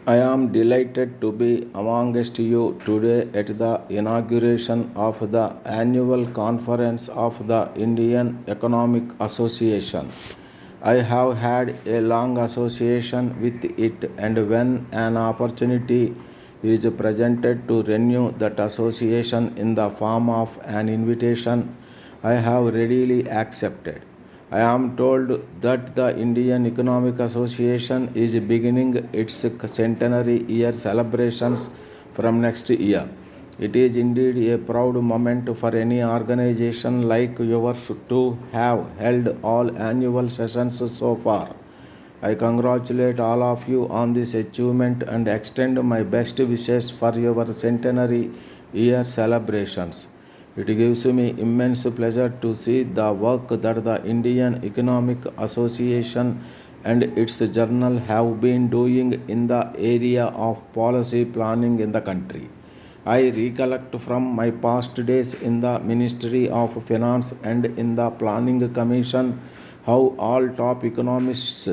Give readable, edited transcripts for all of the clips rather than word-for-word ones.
I am delighted to be amongst you today at the inauguration of the annual conference of the Indian Economic Association. I have had a long association with it, and when an opportunity is presented to renew that association in the form of an invitation, I have readily accepted. I am told that the Indian Economic Association is beginning its centenary year celebrations from next year. It is indeed a proud moment for any organization like yours to have held all annual sessions so far. I congratulate all of you on this achievement and extend my best wishes for your centenary year celebrations. It gives me immense pleasure to see the work that the Indian Economic Association and its journal have been doing in the area of policy planning in the country. I recollect from my past days in the Ministry of Finance and in the Planning Commission how all top economists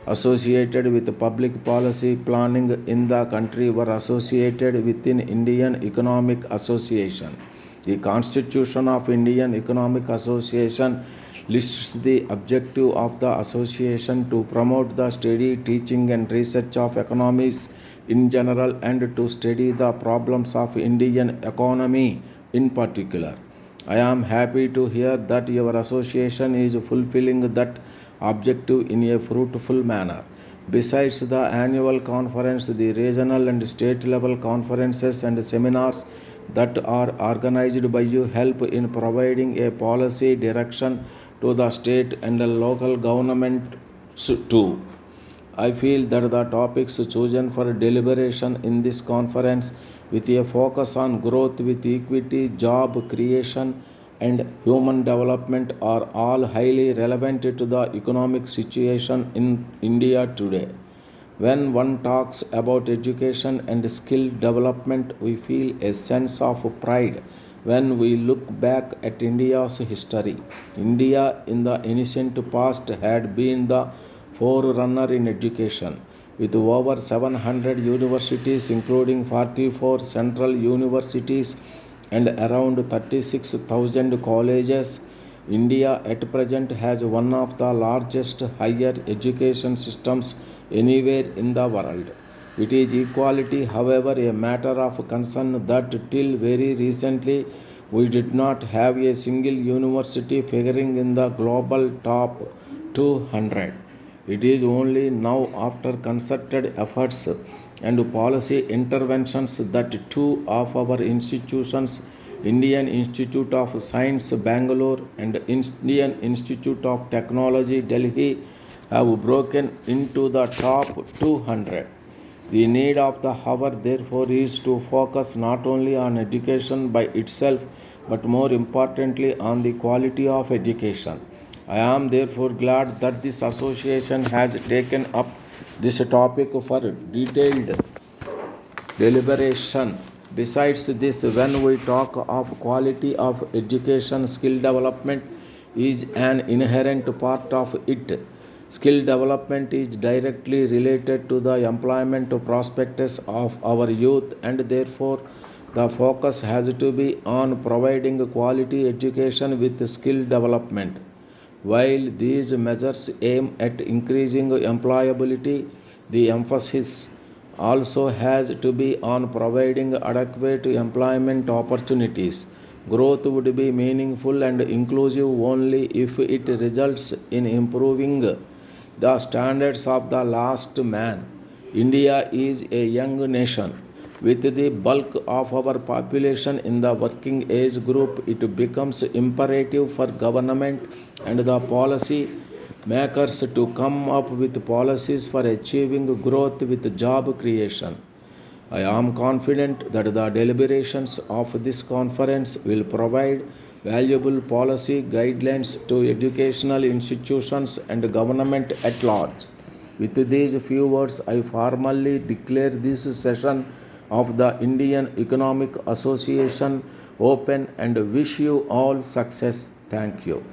associated with public policy planning in the country were associated within Indian Economic Association. The Constitution of Indian Economic Association lists the objective of the association to promote the study, teaching and research of economics in general and to study the problems of Indian economy in particular. I am happy to hear that your association is fulfilling that objective in a fruitful manner. Besides the annual conference, the regional and state level conferences and seminars that are organized by you help in providing a policy direction to the state and the local governments too. I feel that the topics chosen for deliberation in this conference, with a focus on growth with equity, job creation, and human development, are all highly relevant to the economic situation in India today. When one talks about education and skill development, we feel a sense of pride when we look back at India's history. India in the ancient past had been the forerunner in education, with over 700 universities, including 44 central universities and around 36,000 colleges. India at present has one of the largest higher education systems anywhere in the world. It is equality, however, a matter of concern that till very recently we did not have a single university figuring in the global top 200. It is only now, after concerted efforts and policy interventions, that two of our institutions, Indian Institute of Science Bangalore and Indian Institute of Technology Delhi, have broken into the top 200. The need of the hour, therefore, is to focus not only on education by itself, but more importantly on the quality of education. I am therefore glad that this association has taken up this topic for detailed deliberation. Besides this, when we talk of quality of education, skill development is an inherent part of it. Skill development is directly related to the employment prospects of our youth, and therefore the focus has to be on providing quality education with skill development. While these measures aim at increasing employability, the emphasis also has to be on providing adequate employment opportunities. Growth would be meaningful and inclusive only if it results in improving the standards of the last man. India is a young nation. With the bulk of our population in the working age group, it becomes imperative for government and the policy makers to come up with policies for achieving growth with job creation. I am confident that the deliberations of this conference will provide valuable policy guidelines to educational institutions and government at large. With these few words, I formally declare this session of the Indian Economic Association open and wish you all success. Thank you.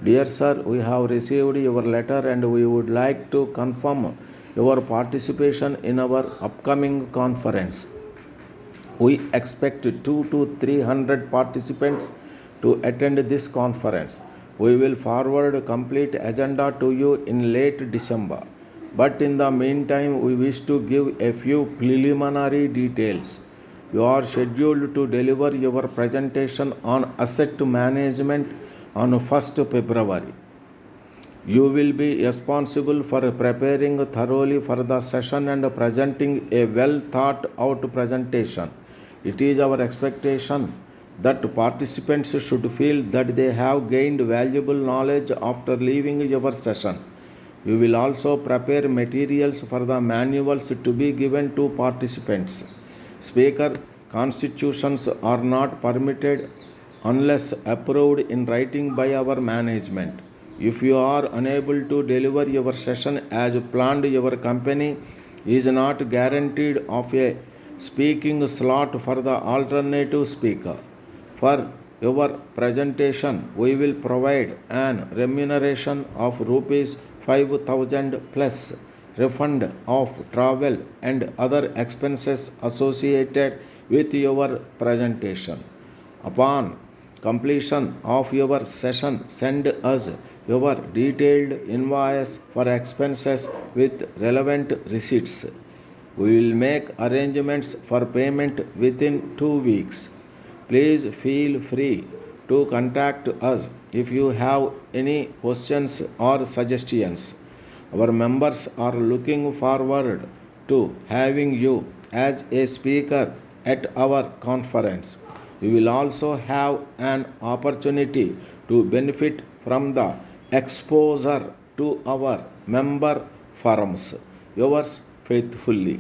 Dear sir, we have received your letter and we would like to confirm your participation in our upcoming conference. We expect 2 to 300 participants to attend this conference. We will forward a complete agenda to you in late December. But in the meantime, we wish to give a few preliminary details. You are scheduled to deliver your presentation on asset management on 1st February. You will be responsible for preparing thoroughly for the session and presenting a well thought out presentation. It is our expectation that participants should feel that they have gained valuable knowledge after leaving your session. We will also prepare materials for the manuals to be given to participants. Speaker constitutions are not permitted unless approved in writing by our management. If you are unable to deliver your session as planned, your company is not guaranteed of a speaking slot for the alternative speaker. For your presentation, we will provide an remuneration of rupees 5,000 plus refund of travel and other expenses associated with your presentation. Upon completion of your session, send us your detailed invoice for expenses with relevant receipts. We will make arrangements for payment within 2 weeks. Please feel free to contact us if you have any questions or suggestions. Our members are looking forward to having you as a speaker at our conference. We will also have an opportunity to benefit from the exposure to our member firms. Yours faithfully.